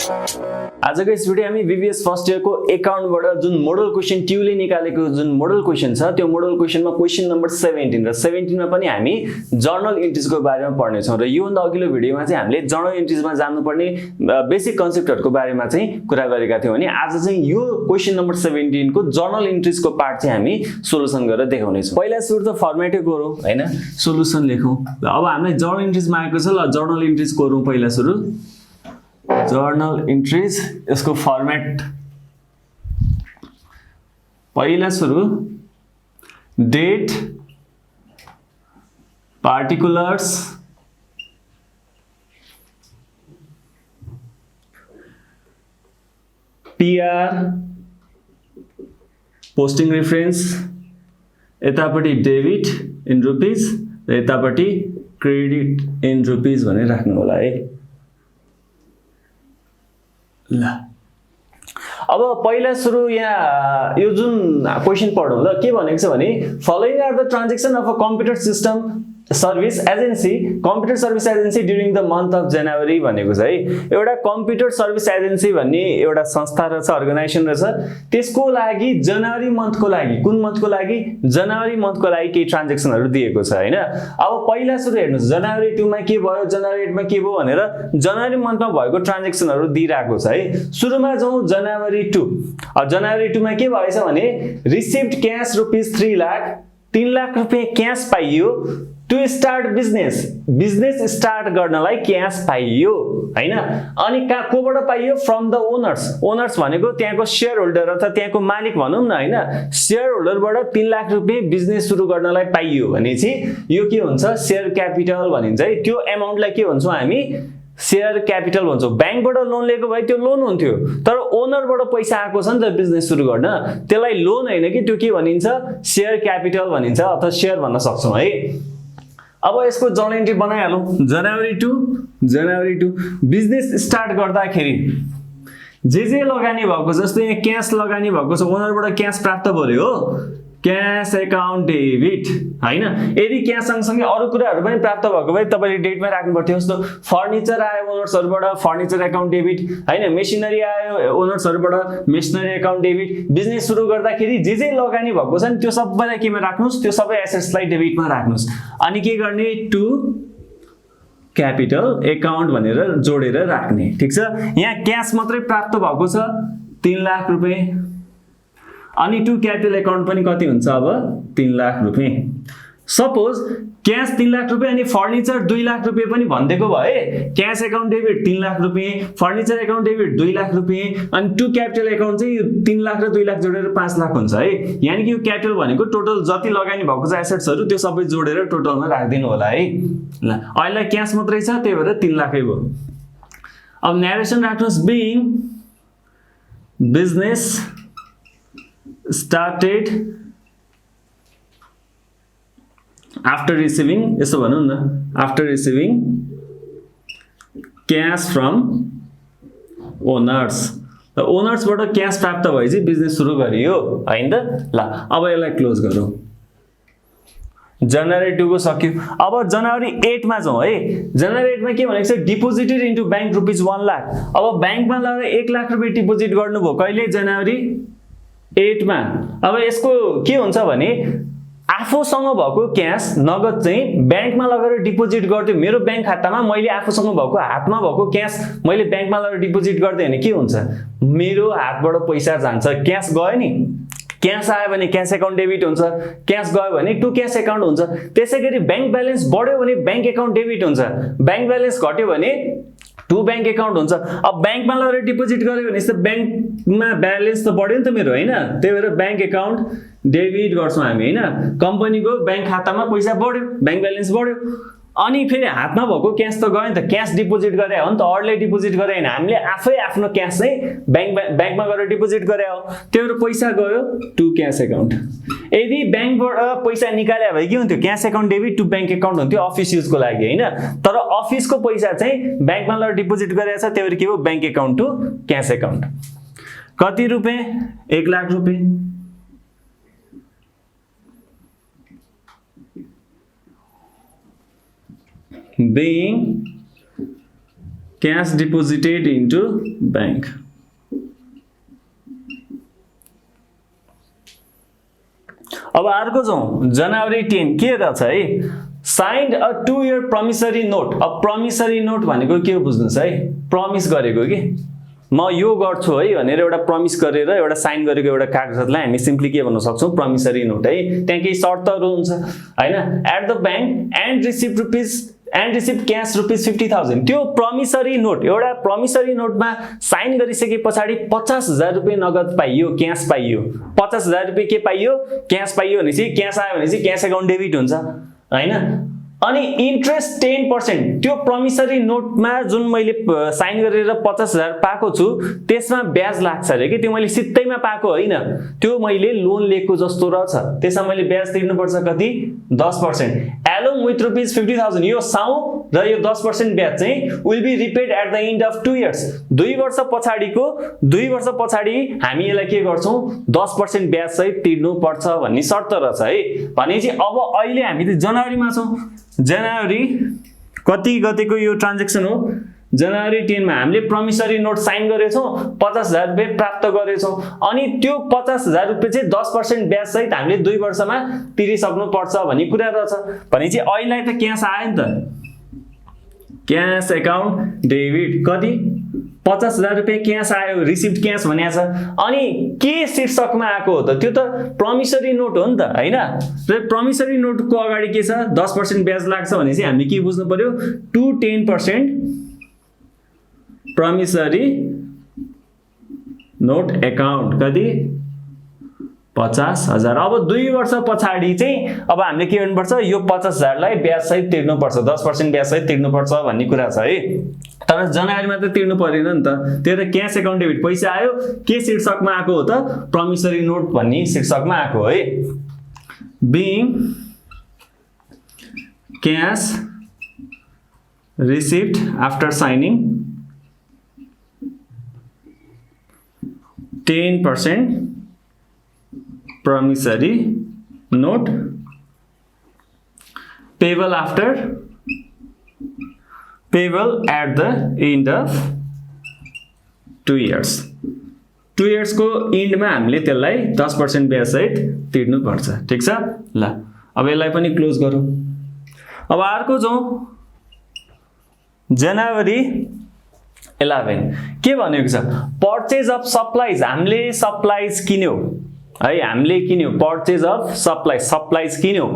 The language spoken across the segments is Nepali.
आजको यस भिडियो हामी VVS फर्स्ट इयरको एकाउन्टबाट जुन मोडल क्वेशन ट्युले निकालेको जुन मोडल क्वेशन छ त्यो मोडल क्वेशनमा क्वेशन नम्बर 17 र 17 मा पनि हामी जर्नल इन्ट्रिजको बारेमा पढ्ने छौं र यो भन्दा अघिल्लो भिडियोमा चाहिँ हामीले जर्नल इन्ट्रिजमा जान्नुपर्ने बेसिक कन्सेप्टहरुको बारेमा चाहिँ कुरा गरेका थियौं भने आज चाहिँ यो क्वेशन नम्बर 17 को जर्नल इन्ट्रिजको पार्ट चाहिँ हामी सोलुसन गरेर देखाउने छौं। पहिला सुरु त फर्मेटै गरौँ हैन, सोलुसन लेखौं। ल अब हामीलाई जर्नल इन्ट्रिजमा आएको छ, ल जर्नल इन्ट्रिज गरौँ। पहिला सुरु जर्नल इन्ट्रिज, यसको फर्मेट पहिला सुरु date, particulars, PR, posting reference, यतापट्टि डेबिट इन रुपीज र यतापट्टि क्रेडिट इन रुपीज भनेर राख्नु होला है। ल अब पहिला सुरु यहाँ यो जुन क्वेशन पढौं ल, के भनेको छ भने following are the transaction of a computer system service agency, computer service agency during the month of January भनेको छ है। एउटा कम्प्युटर सर्भिस एजेन्सी भन्ने एउटा संस्था रहेछ, अर्गनाइजेसन रहेछ, त्यसको लागि जनवरी मन्थको लागि, कुन मन्थको लागि? जनवरी मन्थको लागि केही ट्रान्जेक्सनहरु दिएको छ हैन। अब पहिला सुरु हेर्नुस्, जनवरी 2 मा के भयो, जनवरी 8 मा के भयो भनेर जनवरी मन्थमा भएको ट्रान्जेक्सनहरु दिइराको छ है। सुरुमा जाउँ जनवरी 2। अब जनवरी 2 मा के भएछ भने received cash rupees 3 lakh, 3 lakh रुपैयाँ क्याश पाइयो। To start business, business start गर्नलाई क्याश पाइयो हैन। अनि कोबाट पाइयो? From the owners. ओनर्स भनेको त्यहाँको शेयर होल्डर अथवा त्यहाँको मालिक भनौं न हैन। शेयर होल्डरबाट 3 लाख रुपैयाँ बिजनेस सुरु गर्नलाई पाइयो भनेपछि यो के हुन्छ? शेयर क्यापिटल भनिन्छ है। त्यो अमाउन्टलाई के भन्छौं हामी? शेयर क्यापिटल भन्छौं। बैंकबाट लोन लिएको भए त्यो लोन हुन्थ्यो, तर ओनरबाट पैसा आएको छ नि त बिजनेस सुरु गर्न, त्यसलाई लोन हैन कि, त्यो के भनिन्छ? शेयर क्यापिटल भनिन्छ अथवा शेयर भन्न सक्छौं है। अब यसको जर्नल इन्ट्री बनाइहालौं। जनवरी 2 बिजनेस स्टार्ट गर्दाखेरि जे लगानी भएको, जस्तो यहाँ क्याश लगानी भएको छ, ओनरबाट क्याश प्राप्त गर्यो हो, क्याश एकाउन्ट डेबिट हैन। यदि क्याश सँगसँगै अरु कुराहरु पनि प्राप्त भएको भए तपाईले डेटमा राख्नु पर्थ्यो। जस्तो फर्निचर आयो ओनर्सहरुबाट, फर्निचर एकाउन्ट डेबिट हैन। मेसिनरी आयो ओनर्सहरुबाट, मेसिनरी एकाउन्ट डेबिट। बिजनेस सुरु गर्दाखेरि जे लगानी भएको छ नि त्यो सबैलाई केमा राख्नुस्? त्यो सबै एसेट्सलाई डेबिटमा राख्नुस्। अनि के गर्ने? टु क्यापिटल एकाउन्ट भनेर जोडेर राख्ने। ठीक छ। यहाँ क्याश मात्रै प्राप्त भएको छ 3 लाख रुपैयाँ, अनि टु क्यापिटल एकाउन्ट पनि कति हुन्छ अब? 3 लाख रुपैयाँ। सपोज क्याश 3 लाख रुपैयाँ अनि फर्निचर 2 लाख रुपैयाँ पनि भन्देको भए, क्याश एकाउन्ट डेबिट 3 लाख रुपैयाँ, फर्निचर एकाउन्ट डेबिट 2 लाख रुपैयाँ, अनि टु क्यापिटल एकाउन्ट चाहिँ 3 लाख र 2 लाख जोडेर 5 लाख हुन्छ है। यानी कि यो क्यापिटल भनेको टोटल जति लगानी भएको छ एसेट्सहरु त्यो सबै जोडेर टोटलमा राख्दिनु होला है। ल अहिले क्याश मात्रै छ, त्यही भएर 3 लाखै भयो। अब नरेसन राख्नुस्, being business started after receiving, यसो भनौं न, after receiving cash from owners। the owners बाट क्याश प्राप्त भएपछि बिजनेस सुरु गरियो हैन त। ल अब यसलाई क्लोज गरौँ। जनवरी 2 को सक्यो। अब जनवरी 8 मा जाउँ है। जनवरी 8 मा के भनेको छ? Deposited into bank rupees 1 lakh. अब बैंकमा लगेर 1 लाख रुपैयाँ डिपोजिट गर्नुभयो कहिले? जनवरी 8 मा। अब यसको के हुन्छ भने आफूसँग भएको क्याश नगद चाहिँ बैंकमा लगेर डिपोजिट गर्दै, मेरो बैंक खातामा मैले आफूसँग भएको हातमा भएको क्याश मैले बैंकमा लगेर डिपोजिट गर्दै भने के हुन्छ? मेरो हातबाट पैसा जान्छ, क्याश गयो नि। क्याश आयो भने क्याश एकाउन्ट डेबिट हुन्छ, क्याश गयो भने टु क्याश एकाउन्ट हुन्छ। त्यसैगरी बैंक ब्यालेन्स बढ्यो भने बैंक एकाउन्ट डेबिट हुन्छ, बैंक ब्यालेन्स घट्यो भने टु बैंक एकाउन्ट हुन्छ। अब बैंकमा लगेर डिपोजिट गर्यो भने बैंकमा ब्यालेन्स त बढ्यो नि त मेरो हैन, त्यही भएर बैंक एकाउन्ट डेबिट गर्छौं हामी हैन। कम्पनीको बैंक खातामा पैसा बढ्यो, बैंक ब्यालेन्स बढ्यो, अनि फेरि हातमा भएको क्याश त गयो नि त, क्याश डिपोजिट गरे हो नि त, अरूले डिपोजिट गरे हैन, हामीले आफै आफ्नो क्याश चाहिँ बैंकमा गएर डिपोजिट गरे हो, त्यो पैसा गयो टु क्याश एकाउन्ट। यदि बैंकबाट पैसा निकाले भए के हुन्थ्यो? Cash account debit to bank account हुन्थ्यो अफिस युजको लागि हैन। तर अफिसको पैसा चाहिँ बैंकमा लगेर डिपोजिट गरेछ, त्यही भएर के भयो? Bank account to cash account. कति रुपैयाँ? 1 लाख रुपैयाँ। being cash deposited into bank. अब अर्को जाउँ जनवरी 10 के रहेछ है signed a 2-year promissory note. अब promissory note भनेको के हो बुझ्नुस् है प्रमिस गरेको कि म यो गर्छु है भनेर एउटा प्रमिस गरेर एउटा साइन गरेको एउटा कागजातलाई हामी सिम्पली के भन्न सक्छौं प्रमिसरी नोट है त्यहाँ केही शर्तहरु हुन्छ हैन at the bank and receive cash rupees 50,000 त्यो प्रमिसरी नोट एउटा प्रमिसरी नोटमा साइन गरिसके पछाडी 50,000 रुपैयाँ नगद पाइयो क्याश पाइयो 50,000 रुपैयाँ के पाइयो क्याश पाइयो भनेपछि क्याश आयो भनेपछि क्याश अकाउन्ट डेबिट हुन्छ हैन अनि इन्ट्रेस्ट 10% त्यो प्रमिसरी नोटमा जुन मैले साइन गरेर 50,000 पाएको छु त्यसमा ब्याज लाग्छ रे के त्यो मैले सित्तैमा पाएको हैन त्यो मैले लोन लिएको जस्तो रहेछ त्यसमा मैले ब्याज तिर्नु पर्छ कति 10% along with rupees 50,000 यो साउ र यो 10% ब्याज चाहिँ will be repaid at the end of 2 years 2 वर्ष पछाडी हामी यसलाई के गर्छौं 10% ब्याज सहित तिर्नु पर्छ भन्ने शर्त रहेछ है भनेपछि अब अहिले हामी त जनवरीमा छौं जनवरी कति गतेको यो ट्रान्ज्याक्सन हो जनवरी 10 मा हामीले प्रमिसरी नोट साइन गरेछौं 50,000 रुपैयाँ प्राप्त गरेछौं अनि त्यो 50,000 रुपैयाँ चाहिँ 10% ब्याज सहित हामीले 2 वर्षमा तिरिसक्नु पर्छ भन्ने कुरा रहेछ भनेपछि अहिले त क्याश आयो नि त क्याश अकाउन्ट डेबिट कति 50,000 रुपैयाँ क्याश आयो रिसिभ्ड क्याश भनेको छ अनि के शीर्षकमा आएको हो त त्यो त प्रमिसरी नोट हो नि त हैन र प्रमिसरी नोटको अगाडि के छ 10% ब्याज लाग्छ भनेपछि हामीले के बुझ्नु पर्यो 10% प्रमिसरी नोट अकाउन्ट कति 50,000 अब 2 वर्ष पछाडी चाहिँ अब हामीले के गर्नुपर्छ यो 50,000 लाई ब्याज सहित तिर्नु पर्छ 10% ब्याज सहित तिर्नु पर्छ भन्ने कुरा छ है तर जनवरीमा त तिर्नु परेन नि त त्यो त क्याश अकाउन्ट डेबिट पैसा आयो के शीर्षकमा आएको हो त प्रमिसरी नोट भन्ने शीर्षकमा आएको है being cash received after shining 10% promissory note payable at the end of 2 years 2 years को एन्ड मा हामीले त्यसलाई 10% ब्याज सहित तिर्नु पर्छ ठीक छ ल अब यसलाई पनि क्लोज गरौँ अब अर्को जाउँ जनवरी 11 के भनेको छ पर्चेज अफ सप्लाइज हामीले सप्लाइज किन्यौ है हामीले किन्यौ पर्चेज अफ सप्लाइज किन्यौ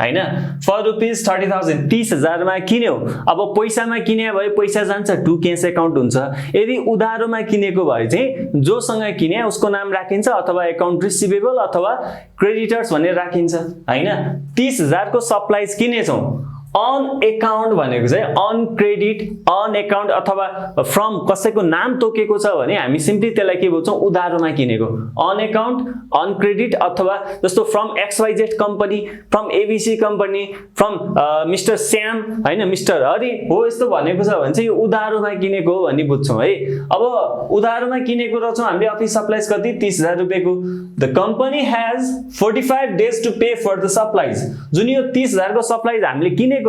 हैन फर रुपीस 30,000 30,000 मा किन्यौ अब पैसामा किने भए पैसा जान्छ टु क्याश अकाउन्ट हुन्छ यदि उधारोमा किनेको भए चाहिँ जोसँग किने उसको नाम राखिन्छ अथवा अकाउन्ट रिसिभेबल अथवा क्रेडिटर्स भनेर राखिन्छ हैन 30,000 को सप्लाइज किनेछौं अन अकाउन्ट भनेको चाहिँ अन क्रेडिट अन अकाउन्ट अथवा फ्रम कसैको नाम तोकेको छ भने हामी सिम्पली त्यसलाई के भन्छौं उधारोमा किनेको अन अकाउन्ट अन क्रेडिट अथवा जस्तो from XYZ company from ABC company from mister Shyam हैन मिस्टर हरि हो यस्तो भनेको छ भने चाहिँ यो उधारोमा किनेको हो भन्ने बुझ्छौं है अब उधारोमा किनेको रहेछौं हामीले अफिस सप्लाइज कति 30,000 रुपैयाँको the company has 45 days to pay for the supplies जुन यो 30,000 को सप्लाइज हामीले किनेको छ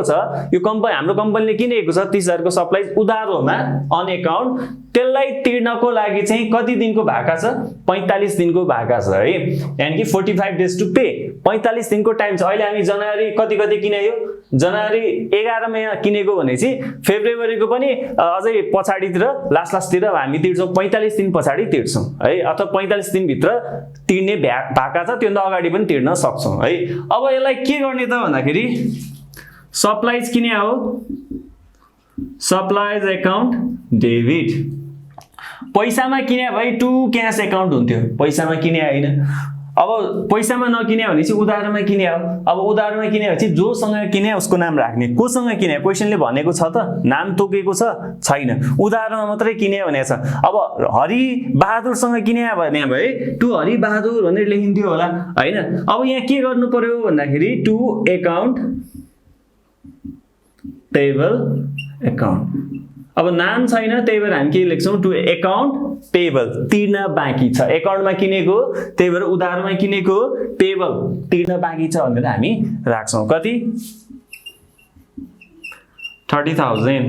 यो कम्पनी हाम्रो कम्पनीले किनेको छ 30,000 को सप्लाइज उधारोमा अन अकाउन्ट त्यसलाई तिर्नको लागि चाहिँ कति दिनको भाका छ 45 दिनको भाका छ है यानी कि 45 days टु पे 45 दिनको टाइम छ अहिले हामी जनवरी कति किन्यो जनवरी 11 मा किनेको भनेपछि फेब्रुअरीको पनि अझै पछाडीतिर लास्टतिर हामी तिर्छौं 45 दिन पछाडी तिर्छौं है अथवा 45 दिन भित्र तिर्ने भाका छ त्यो अगाडि पनि तिर्न सक्छौं है अब यसलाई के गर्ने त भन्दाखेरि सप्लाइज किने हो सप्लाइज अकाउन्ट डेबिट पैसामा किने भए टु क्याश अकाउन्ट हुन्थ्यो पैसामा किने हैन अब पैसामा नकिने भनेपछि उधारोमा किने हो अब उधारोमा किने भनेपछि जोसँग किने उसको नाम राख्ने कोसँग किने क्वेशनले भनेको छ त नाम तोकेको छ छैन उधारोमा मात्रै किने भनेको छ अब हरि बहादुरसँग किने भने भए टु हरि बहादुर भनेर लेखिन्थ्यो होला हैन अब यहाँ के गर्नु पर्यो भन्दाखेरि टु अकाउन्ट पेबल अकाउन्ट अब नाम छैन त्यही भएर हामी के लेख्छौं टु अकाउन्ट पेबल तिर्न बाँकी छ अकाउन्टमा किनेको त्यही भएर उधारमा किनेको पेबल तिर्न बाँकी छ भनेर हामी राख्छौं कति 30,000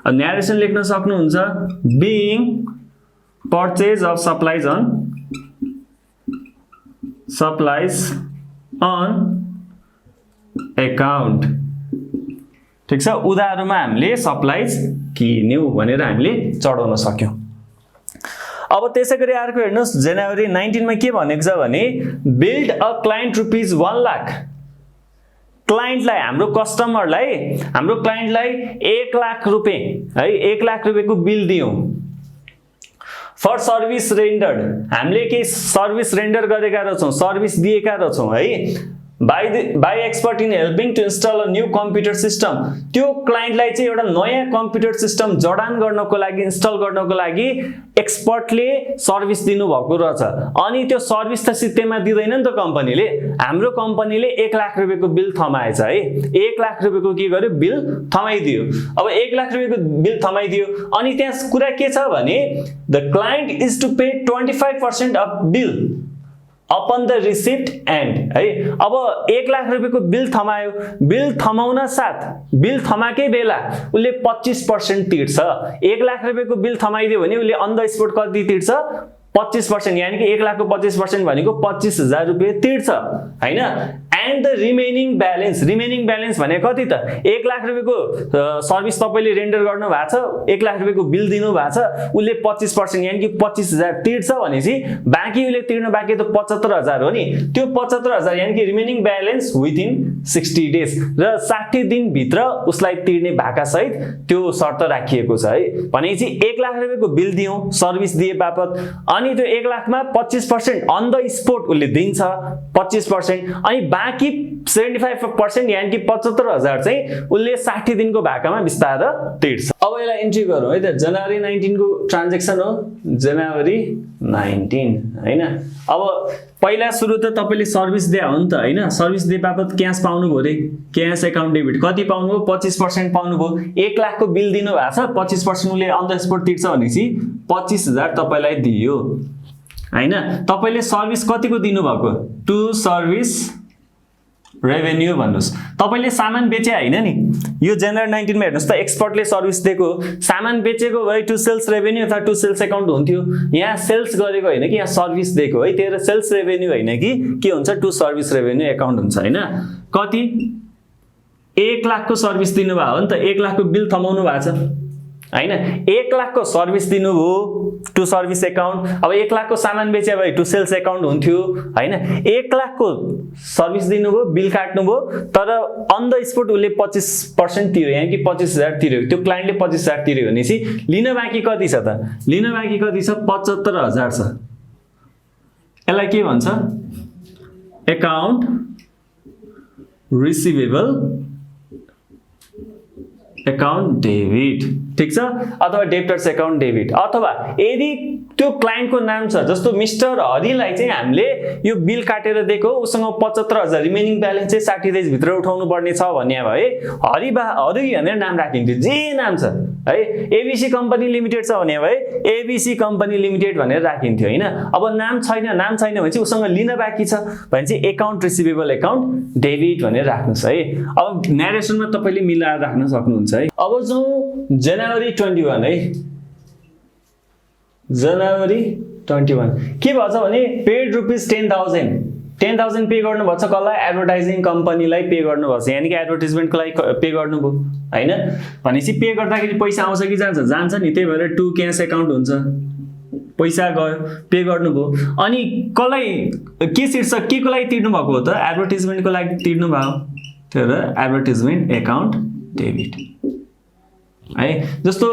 न्यारेसन लेख्न सक्नुहुन्छ being purchase of supplies on account। ठीक छ, उधारोमा हामीले सप्लाइज किन्यौं भनेर हामीले चढाउन सक्यौं। अब त्यसैगरी अर्को हेर्नुस् जनवरी 19 मा के भनेको छ भने billed a client rupees 1 lakh. क्लाइन्टलाई हाम्रो क्लाइन्टलाई 1 लाख रुपैयाँ है 1 लाख रुपैयाँको बिल दियौं फर सर्भिस रेन्डर्ड। हामीले के सर्भिस रेन्डर गरेका रहेछौं, सर्भिस दिएका रहेछौं है by expert in helping to install a new computer system। त्यो क्लाइन्टलाई चाहिँ एउटा नयाँ कम्प्युटर सिस्टम जडान गर्नको लागि इन्स्टल गर्नको लागि एक्सपर्टले सर्भिस दिनु भएको रहेछ। अनि त्यो सर्भिस त सित्तैमा दिदैन नि त कम्पनीले। हाम्रो कम्पनीले 1 लाख रुपैयाँको बिल थमाएछ है, 1 लाख रुपैयाँको के गर्यो बिल थमाइदियो। अब 1 लाख रुपैयाँको बिल थमाइदियो अनि त्यहाँ कुरा के छ भने the client is to pay 25% of bill upon the receipt end है। अब 1 लाख रुपैयाँको बिल थमायो, बिल थमाउन साथ बिल थमाकै बेला उले 25% तिर्छ। 1 लाख रुपैयाँको बिल थमाइदियो भने उले अन द स्पोट कति तिर्छ 25%, यानी कि 1 लाखको 25% भनेको 25,000 रुपैयाँ तिर्छ हैन। एन्ड द रिमेनिङ ब्यालेन्स भने कति त 1 लाख रुपैयाँको सर्भिस तपाईले रेन्डर गर्नु भएको छ, 1 लाख रुपैयाँको बिल दिनु भएको छ, उले 25% यानी कि 25,000 तिर्छ भनेपछि बाँकी उले तिर्नु बाँकी त 75,000 हो नि। त्यो 75,000 यानी कि रिमेनिङ ब्यालेन्स विथिन 60 डेज र 60 दिन भित्र उसलाई तिर्ने भाका सहित त्यो शर्त राखिएको छ है। भनेपछि 1 लाख रुपैयाँको बिल दियौं सर्भिस दिए बापत, अनि त्यो 1 लाखमा 25% अन द स्पोट उले दिन्छ 25%, अनि बाँकी 75% यानी कि 75,000 चाहिँ उले 60 दिनको भाकामा बिस्तार तिर्छ। अब यसलाई इन्ट्री गरौँ है त। जनवरी 19 को ट्रान्ज्याक्सन हो जनवरी 19 हैन। अब पहिला सुरु त तपाईले सर्भिस दिए हो नि त हैन, सर्भिस दिए बापत क्याश पाउनु भो रे, क्याश अकाउन्ट डेबिट कति पाउनु भो 25% पाउनु भो। 1 लाख को बिल दिनु भएको छ 25% उले अन द स्पोट तिर्छ भनेपछि 25,000 तपाईलाई दियो हैन। तपाईले सर्भिस कतिको दिनु भएको टु सर्भिस रेभेन्यू भन्नुस्। तपाईले सामान बेचे हैन नि, यो जनवरी 19 मा हेर्नुस् त एक्सपर्टले सर्भिस दिएको सामान बेचेको भए टु सेल्स रेभेन्यू अथवा टु सेल्स अकाउन्ट हुन्थ्यो। यहाँ सेल्स गरेको हैन कि यहाँ सर्भिस दिएको है, तेरो सेल्स रेभेन्यू हैन कि के हुन्छ टु सर्भिस रेभेन्यू अकाउन्ट हुन्छ हैन। कति 1 लाख को सर्भिस दिनु भयो नि त, 1 लाख को बिल थमाउनु भएको छ हैन। 1 लाख को सर्भिस दिनुभयो टु सर्भिस अकाउन्ट। अब 1 लाख को सामान बेचे भए टु सेल्स अकाउन्ट हुन्थ्यो हैन। 1 लाख को सर्भिस दिनुभयो बिल काट्नुभयो तर अन द स्पोट उले 25% तिर्यो यानी कि 25,000 तिर्यो। त्यो क्लाइन्टले 25,000 तिर्यो भनेपछि लिन बाँकी कति छ त, लिन बाँकी कति छ 75,000 छ। यसलाई के भन्छ अकाउन्ट रिसिभेबल अकाउन्ट डेबिट, ठीक छ, अथवा डेब्टर्स अकाउन्ट डेबिट। अथवा यदि त्यो क्लाइन्टको नाम छ जस्तो मिस्टर हरिलाई चाहिँ हामीले यो बिल काटेर दिएको उसँग 75,000 रिमेनिङ ब्यालेन्स चाहिँ 60 डेज भित्र उठाउनु पर्ने छ भन्ने भए हरि भनेर नाम राखिन्थ्यो, जे नाम छ है। एबीसी कम्पनी लिमिटेड छ भने भए एबीसी कम्पनी लिमिटेड भनेर राखिन्थ्यो हैन। अब नाम छैन भने चाहिँ उसँग लिन बाँकी छ भने चाहिँ अकाउन्ट रिसिभेबल अकाउन्ट डेबिट भनेर राख्नुस् है। अब न्यारेसनमा तपाईले मिलाएर राख्न सक्नुहुन्छ है। अब जाउँ जनवरी 21 है। जनवरी 21 के भन्छ भने पेड रुपीज 10,000 पे गर्नु भन्छ कसलाई एडभर्टाइजिङ कम्पनीलाई पे गर्नु भन्छ, यानी कि एडभर्टाइजमेन्टको लागि पे गर्नुभयो हैन। भनेपछि पे गर्दाखेरि पैसा आउँछ कि जान्छ नि, त्यही भएर टु क्याश अकाउन्ट हुन्छ, पैसा गयो पे गर्नुभयो। अनि कसलाई के शीर्षक के को लागि तिर्नु भएको हो त एडभर्टाइजमेन्टको लागि तिर्नु भयो, त्यही भएर एडभर्टाइजमेन्ट अकाउन्ट डेबिट है। जस्तो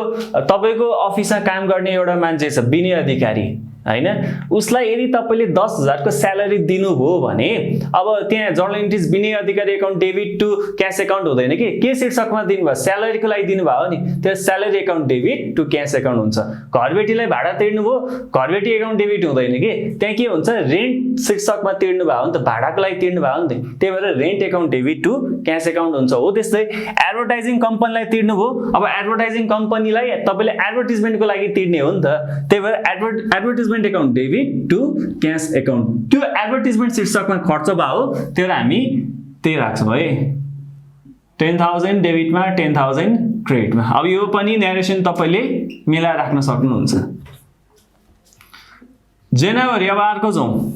तपाईको अफिसमा काम गर्ने एउटा मान्छे छ विनय अधिकारी हैन, उसलाई यदि तपाईले 10,000 को स्यालेरी दिनुभयो भने अब त्यहाँ journal entries Vinay Adhikari account debit to cash account हुँदैन के शीर्षकमा दिनुभयो स्यालेरीको लागि दिनुभयो नि, त्यो salary account debit to cash account हुन्छ। घरबेटीलाई भाडा तिर्नुभयो घरबेटी अकाउन्ट डेबिट हुँदैन कि, त्यहाँ के हुन्छ रेन्ट शीर्षकमा तिर्नु भयो नि त, भाडाको लागि तिर्नु भयो नि त, त्यही भएर rent account debit to cash account हुन्छ। हो त्यस्तै एडभर्टाइजिङ कम्पनीलाई तिर्नुभयो, अब एडभर्टाइजिङ कम्पनीलाई तपाईले एडभर्टाइजमेन्टको लागि तिर्ने हो नि त, त्यही भएर advertisement account debit to cash account. त्यो एडभर्टाइजमेन्ट शीर्षकमा खर्च भयो त्यही हामी त्यही राख्छौँ है, 10,000 डेबिटमा 10,000 क्रेडिटमा। अब यो पनि न्यारेसन तपाईले मिलाएर राख्न सक्नुहुन्छ। जनवरी अब अर्को जाउँ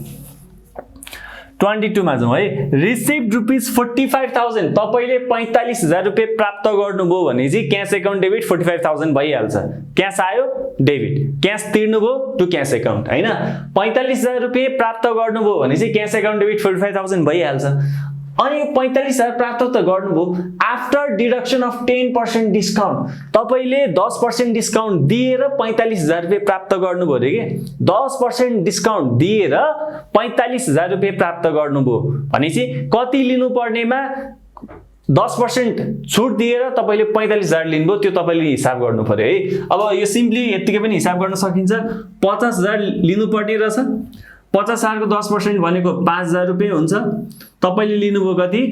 22 मा जाउँ है। रिसिभड रुपीज 45,000 तपाईले 45,000 रुपैयाँ प्राप्त गर्नुभयो भने चाहिँ क्याश एकाउन्ट डेबिट 45,000 भइहाल्छ। क्याश आयो डेबिट, क्याश तिर्नुभयो टु क्याश एकाउन्ट हैन। 45,000 रुपैयाँ प्राप्त गर्नुभयो भने चाहिँ क्याश एकाउन्ट डेबिट 45,000 भइहाल्छ। अनि यो 45,000 प्राप्त त गर्नुभयो आफ्टर डिडक्सन अफ 10% डिस्काउन्ट। तपाईले 10% डिस्काउन्ट दिएर 45,000 रुपैयाँ प्राप्त गर्नुभयो रे के। 10% डिस्काउन्ट दिएर 45,000 रुपैयाँ प्राप्त गर्नुभयो भनेपछि कति लिनु पर्नेमा 10% छुट दिएर तपाईले 45,000 लिनुभयो, त्यो तपाईले हिसाब गर्नु पर्यो है। अब यो सिम्पली यतिकै पनि हिसाब गर्न सकिन्छ। 50,000 लिनु पर्ने रहेछ। 50,000 को 10% भनेको 5,000 रुपैयाँ हुन्छ। तपाईले लिनुभयो कति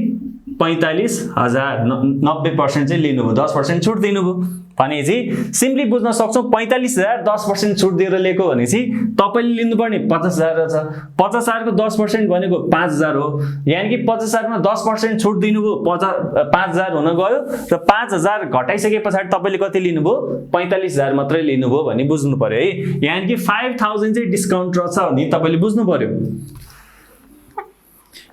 45,000, 90% चाहिँ लिनुभयो, 10% छुट दिनुभयो भनेपछि सिम्पली बुझ्न सक्छौं 45,000 10% छुट दिएर लिएको भनेपछि तपाईले लिनुपर्ने 50,000 रहेछ। 50,000 को 10% भनेको 5,000 हो। यानी कि 50,000 मा 10% छुट दिनुभयो 5,000 हुन गयो र 5,000 घटाइसकेपछि तपाईले कति लिनुभयो 45,000 मात्रै लिनुभयो भनी बुझ्नु पर्यो है। यानी कि 5,000 चाहिँ डिस्काउन्ट रहेछ भनी तपाईले बुझ्नु पर्यो।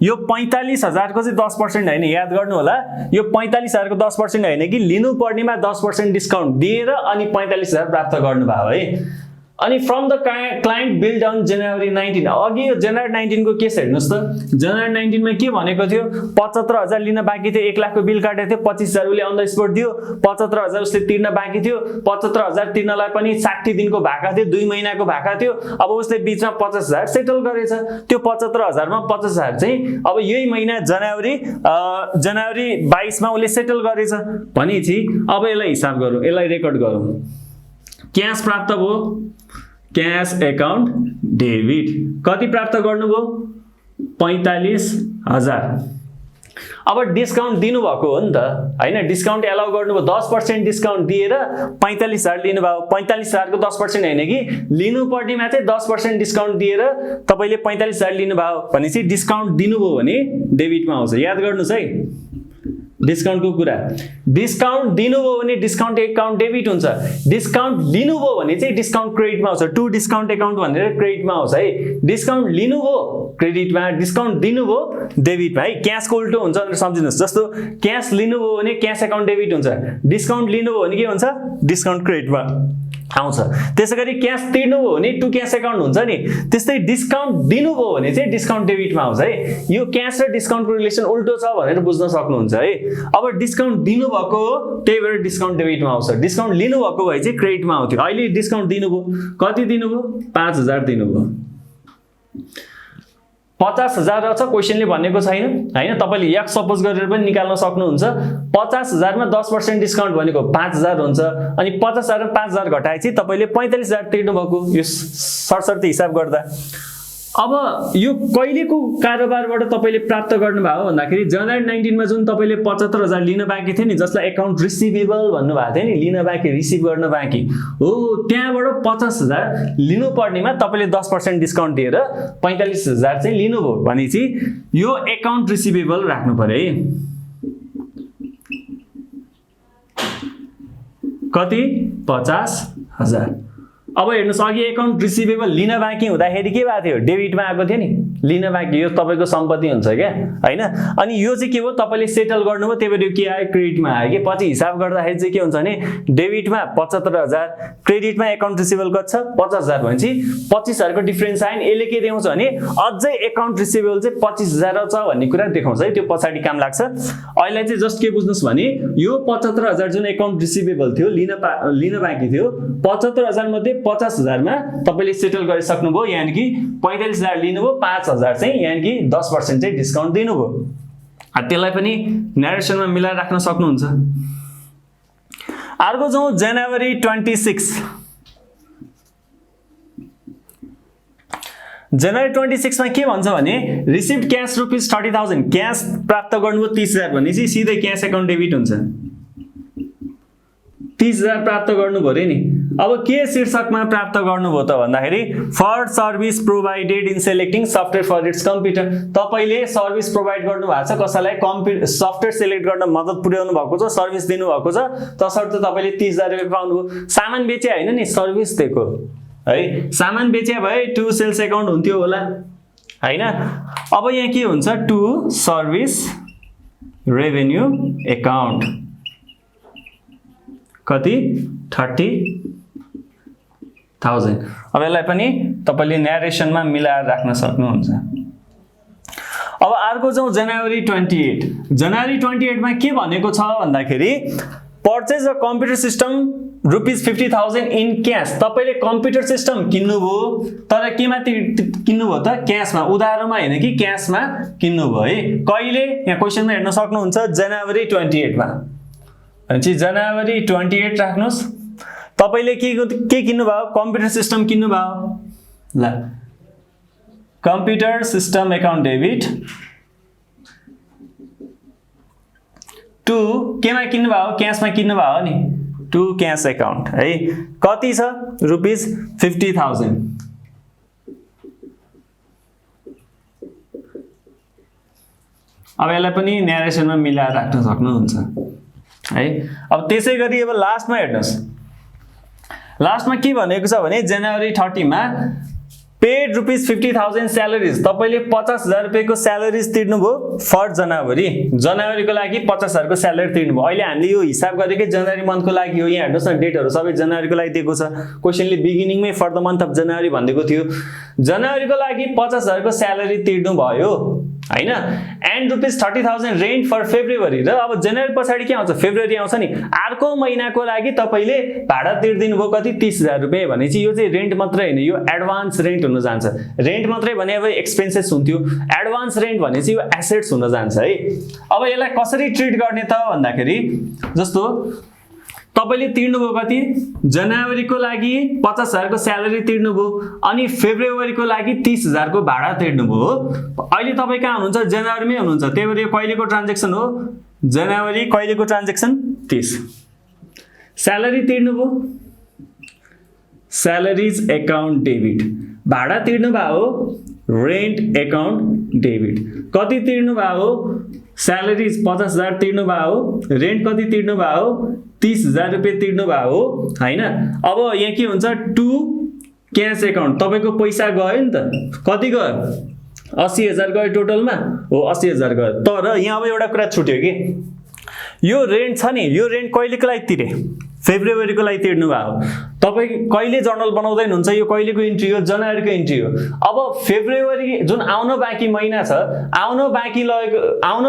यो 45,000 को चाहिँ 10% हैन, याद गर्नु होला। यो 45,000 को 10% हैन कि लिनु पर्नेमा 10% डिस्काउन्ट दिएर अनि 45,000 प्राप्त गर्नुभयो है। अनि from the client billed on January 19। अघि यो जनवरी 19 को केस हेर्नुस् त। जनवरी 19 मा के भनेको थियो 75,000 लिन बाँकी थियो, 1 लाख को बिल काटेको थियो, 25,000 उले अन द स्पोट दियो, 75,000 उसले तिर्न बाँकी थियो, 75,000 तिर्नलाई पनि 60 दिनको भाका थियो, 2 महिनाको भाका थियो। अब उसले बीचमा 50,000 सेटल गरेछ। त्यो 75,000 मा 50,000 चाहिँ अब यही महिना जनवरी 22 मा उले सेटल गरेछ भनेपछि अब यसलाई हिसाब गरौँ, यसलाई रेकर्ड गरौँ। क्याश प्राप्त भयो, क्याश एकाउन्ट डेबिट कति प्राप्त गर्नुभयो 45,000। अब डिस्काउन्ट दिनु भएको हो नि त हैन। डिस्काउन्ट एलाउ गर्नुभयो, 10% डिस्काउन्ट दिएर 45,000 लिनुभयो। 45,000 को 10% हैन कि लिनु पर्नेमा चाहिँ 10% डिस्काउन्ट दिएर तपाईले 45,000 लिनुभयो भनेपछि डिस्काउन्ट दिनुभयो भने डेबिटमा आउँछ। याद गर्नुस् है डिस्काउन्ट को कुरा। डिस्काउन्ट दिनुभयो भने डिस्काउन्ट एकाउन्ट डेबिट हुन्छ। डिस्काउन्ट लिनुभयो भने चाहिँ डिस्काउन्ट क्रेडिटमा आउँछ। टु डिस्काउन्ट एकाउन्ट भनेर क्रेडिटमा आउँछ है। डिस्काउन्ट लिनुभयो क्रेडिटमा, डिस्काउन्ट दिनुभयो डेबिटमा है। क्याशको उल्टो हुन्छ भनेर सम्झिनुस्। जस्तो क्याश लिनुभयो भने क्याश एकाउन्ट डेबिट हुन्छ, डिस्काउन्ट लिनुभयो भने के हुन्छ डिस्काउन्ट क्रेडिटमा आउँछ। त्यसैगरी क्याश तिर्नुभयो भने टु क्याश एकाउन्ट हुन्छ नि। त्यस्तै डिस्काउन्ट दिनुभयो भने चाहिँ डिस्काउन्ट डेबिटमा आउँछ है। यो क्याश र डिस्काउन्टको रिलेसन उल्टो छ भनेर बुझ्न सक्नुहुन्छ है। अब डिस्काउन्ट दिनुभएको हो त्यही भएर डिस्काउन्ट डेबिटमा आउँछ। डिस्काउन्ट लिनुभएको भए चाहिँ क्रेडिटमा आउँथ्यो। अहिले डिस्काउन्ट दिनुभयो, कति दिनुभयो 5,000 दिनुभयो। 50,000 रहेछ, क्वेशनले भनेको छैन हैन। तपाईले यक्स सपोज गरेर पनि निकाल्न सक्नुहुन्छ। 50,000 मा 10% डिस्काउन्ट भनेको 5,000 हुन्छ। अनि 50,000 मा 5,000 घटाएपछि तपाईले 45,000 तिर्नु भएको यो सरसर्ती हिसाब गर्दा। अब यो कहिलेको कारोबारबाट तपाईले प्राप्त गर्नुभयो भन्दाखेरि जनवरी 19 मा जुन तपाईले 75,000 लिन बाँकी थियो नि, जसलाई एकाउन्ट रिसिभेबल भन्नु भएको थियो नि, लिन बाँकी रिसिभ गर्न बाँकी हो, त्यहाँबाट 50,000 लिनु पर्नेमा तपाईले 10% डिस्काउन्ट दिएर 45,000 चाहिँ लिनुभयो भनेपछि यो एकाउन्ट रिसिभेबल राख्नु पर्यो है। कति 50,000। अब हेर्नुस् अघि एकाउन्ट रिसिभेबल लिन बाँकी हुँदाखेरि के भएको थियो डेबिटमा आएको थियो नि, लिन बाँकी यो तपाईको सम्पत्ति हुन्छ क्या हैन। अनि यो चाहिँ के हो तपाईले सेटल गर्नुभयो, त्यही भएर के आयो क्रेडिटमा आयो के। पछि हिसाब गर्दाखेरि चाहिँ के हुन्छ भने डेबिटमा 75,000, क्रेडिटमा एकाउन्ट रिसिभेबल कति छ 50,000 भनेपछि 25,000 को डिफरेन्स आयो नि। यसले के देखाउँछ भने अझै एकाउन्ट रिसिभेबल चाहिँ 25,000 छ भन्ने कुरा देखाउँछ है। त्यो पछाडी काम लाग्छ। अहिले चाहिँ जस्ट के बुझ्नुस् भने यो 75,000 जुन एकाउन्ट रिसिभेबल थियो लिन बाँकी थियो 75,000 मध्ये 50,000 मा तपाईले सेटल गरिसक्नुभयो। यानी कि 45,000 लिनुभयो, 5,000 चाहिँ यानी कि 10% चाहिँ डिस्काउन्ट दिनुभयो। त्यसलाई पनि न्यारेसनमा मिलाएर राख्न सक्नुहुन्छ। अर्को जाउँ जनवरी 26। जनवरी 26 मा के भन्छ भने रिसिभड क्याश रुपीज 30,000 क्याश प्राप्त गर्नुभयो 30,000 भनेपछि सिधै क्याश एकाउन्ट डेबिट हुन्छ। 30,000 प्राप्त गर्नुभयो रे नि। अब के शीर्षकमा प्राप्त गर्नुभयो त भन्दाखेरि for service provided in selecting software for its computer. तपाईले सर्भिस प्रोभाइड गर्नु भएको छ, कसैलाई सफ्टवेयर सेलेक्ट गर्न मद्दत पुर्याउनु भएको छ, सर्भिस दिनु भएको छ, तसर्थ तपाईले 30,000 रुपैयाँ पाउनुभयो। सामान बेचे हैन नि, सर्भिस दिएको है। सामान बेचे भए टु सेल्स एकाउन्ट हुन्थ्यो होला हैन। अब यहाँ के हुन्छ, टु सर्भिस रेभेन्यू एकाउन्ट कति 30,000। अब यसलाई पनि तपाईले न्यारेसनमा मिलाएर राख्न सक्नुहुन्छ। अब अर्को जाउँ जनवरी 28। जनवरी 28 मा के भनेको छ भन्दाखेरि purchase a computer system ₹50,000 in cash. तपाईले कम्प्युटर सिस्टम किन्नुभयो तर केमा किन्नुभयो त, क्याशमा, उधारोमा हैन कि क्याशमा किन्नुभयो है। कहिले, यहाँ क्वेशनमा हेर्न सक्नुहुन्छ जनवरी 28 मा। अनि जनवरी 28 राख्नुस्। तपाईले के किन्नुभयो, कम्प्युटर सिस्टम किन्नुभयो ल, computer system account debit to केमा किन्नुभयो, क्याशमा किन्नुभयो नि, टु क्याश एकाउन्ट है। कति छ, ₹50,000। अब यसलाई पनि न्यारेसनमा मिलाएर राख्न सक्नुहुन्छ है। अब त्यसै गरी अब लास्टमा हेर्नुस्, लास्टमा के भनेको छ भने जनवरी 30 मा पेड ₹50,000 स्यालेरिज। तपाईले 50,000 रुपैयाँको स्यालेरिज तिर्नुभयो फर जनवरी। जनवरीको लागि 50,000 को स्यालेरी तिर्नुभयो। अहिले हामीले यो हिसाब गरेकै जनवरी मन्थको लागि हो। यहाँ हेर्नुस् न, डेटहरु सबै जनवरीको लागि दिएको छ। क्वेशनले बिगिनिङमै for the month of January भन्दिएको थियो। जनवरीको लागि 50,000 को स्यालेरी तिर्नु भयो हैन, एन्ड ₹30,000 रेन्ट फर फेब्रुअरी। र अब जनवरी पछाडी के आउँछ, फेब्रुअरी आउँछ नि। अर्को महिनाको लागि तपाईले भाडा तिर्दिनु भयो कति, 30,000 रुपैयाँ। भनेपछि यो चाहिँ रेन्ट मात्रै हैन, यो एडभान्स रेन्ट हुन जान्छ। रेन्ट मात्रै भने अब एक्सपेन्सेस हुन्थ्यो, एडभान्स रेन्ट भने चाहिँ यो एसेट्स हुन जान्छ है। अब यसलाई कसरी ट्रिट गर्ने त भन्दाखेरि, जस्तो तपाईले तिर्नुभयो कति, जनवरीको लागि 50,000 को स्यालेरी तिर्नुभयो, अनि फेब्रुअरीको लागि 30,000 को भाडा तिर्नुभयो। अहिले तपाई कहाँ हुनुहुन्छ, जनवरीमै हुनुहुन्छ। त्यही भएर यो कहिलेको ट्रान्ज्याक्सन हो, जनवरी कहिलेको ट्रान्ज्याक्सन, 30। स्यालेरी तिर्नुभयो, स्यालेरिज एकाउन्ट डेबिट। भाडा तिर्नुभयो, रेन्ट एकाउन्ट डेबिट। कति तिर्नुभयो, स्यालेरिज 50,000 तिर्नुभयो, रेन्ट कति तिर्नुभयो, 30,000 रुपैयाँ तिर्नुभयो हैन। अब यहाँ के हुन्छ, टु क्याश एकाउन्ट। तपाईको पैसा गयो नि त, कति गयो, 80,000 गयो टोटलमा हो, 80,000 गयो। तर यहाँ अब एउटा कुरा छुट्यो कि यो रेन्ट छ नि, यो रेन्ट कहिलेको लागि तिरे, फेब्रुअरीको लागि तिर्नु भयो। तपाई कहिले जर्नल बनाउँदै हुनुहुन्छ, यो कहिलेको इन्ट्री हो, जनवरीको इन्ट्री हो। अब फेब्रुअरी जुन आउन बाँकी महिना छ, आउन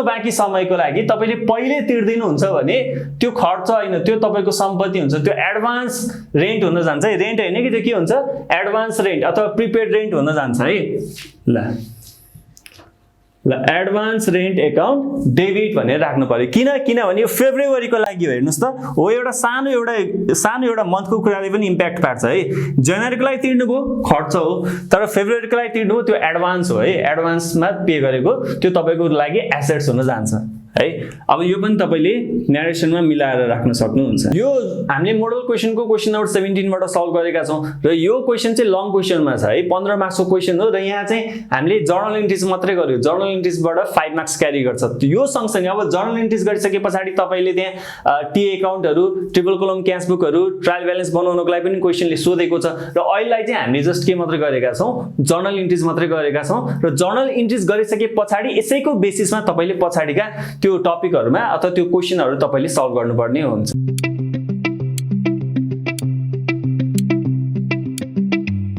बाँकी समयको लागि तपाईले पहिले तिर्दिनुहुन्छ भने त्यो खर्च हैन, त्यो तपाईको सम्पत्ति हुन्छ। त्यो एडभान्स रेन्ट हुन जान्छ है। रेन्ट हैन कि त्यो के हुन्छ, एडभान्स रेन्ट अथवा प्रिपेड रेन्ट हुन जान्छ है। ल एडभान्स रेन्ट एकाउन्ट डेबिट भनेर राख्नु पर्यो। किनभने यो फेब्रुअरीको लागि हो। हेर्नुस् त, हो एउटा सानो एउटा मन्थको कुराले पनि इम्प्याक्ट पार्छ है। जनवरीको लागि तिर्नुभयो खर्च हो, तर फेब्रुअरीको लागि तिर्नुभयो त्यो एडभान्स हो है। एडभान्समा पे गरेको त्यो तपाईको लागि एसेट्स हुन जान्छ है। अब यो पनि तपाईले न्यारेसनमा मिलाएर राख्न सक्नुहुन्छ। यो हामीले मोडल क्वेशनको क्वेशन नम्बर 17 बाट सल्भ गरेका छौं र यो क्वेशन चाहिँ लङ क्वेशनमा छ है। 15 मार्क्सको क्वेशन हो र यहाँ चाहिँ हामीले जर्नल इन्ट्रिज मात्रै गर्यो। जर्नल इन्ट्रिजबाट 5 मार्क्स क्यारी गर्छ। यो सँगसँगै अब जर्नल इन्ट्रिज गरिसकेपछि तपाईले त्यहाँ टी अकाउन्टहरु, ट्रिपल कलम क्याश बुकहरु, ट्रायल ब्यालेन्स बनाउनको लागि पनि क्वेशनले सोधेको छ र अहिलेलाई चाहिँ हामीले जस्ट के मात्रै गरेका छौं, जर्नल इन्ट्रिज मात्रै गरेका छौं र जर्नल इन्ट्रिज गरिसकेपछि यसैको बेसिसमा तपाईले पछाडीका त्यो टपिकहरुमा अथवा त्यो क्वेशनहरु तपाईले सल्भ गर्नुपर्ने हुन्छ।